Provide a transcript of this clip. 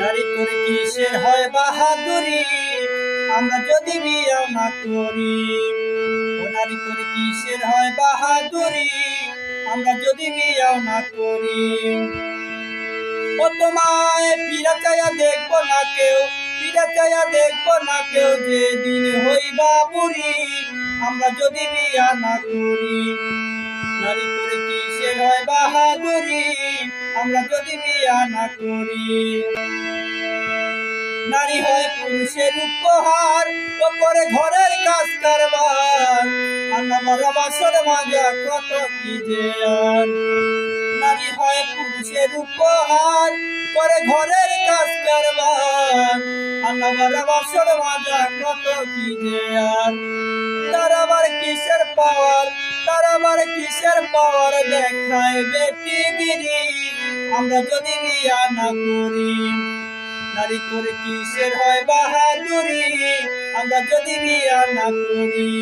নারী তোর কিসের হয় বাহাদুরি আমরা যদি বিয়াও না করি। ও নারী তোর কিসের হয় বাহাদুরি আমরা যদি বিয়াও না করি। ও তোমায় ফিরা চাইয়া দেখবো না কেউ, ফিরা চাইয়া দেখবো না কেউ, যেদিন হইবা বুড়ি আমরা যদি বিয়া না করি। নারী তোর কিসের হয় বাহাদুরি আমরা যদি বিয়া না করি। নারী হয় পুরুষের উপহার, ও করে ঘরের কাজ কারবার, আমার বাসর মাজা কত কি যে আর। নারী হয় পুরুষের উপহার, করে ঘরের কাজ কারবার, আমার বাসর মাজা কত কি যে আর। তার আবার কিসের পাওয়ার, তার আবার কিসের পাওয়ার দেখায় বেটিগিরি আমরা যদি বিয়া না করি। নারী তোর কিসের হয় বাহাদুরি আমরা যদি বিয়া না করি।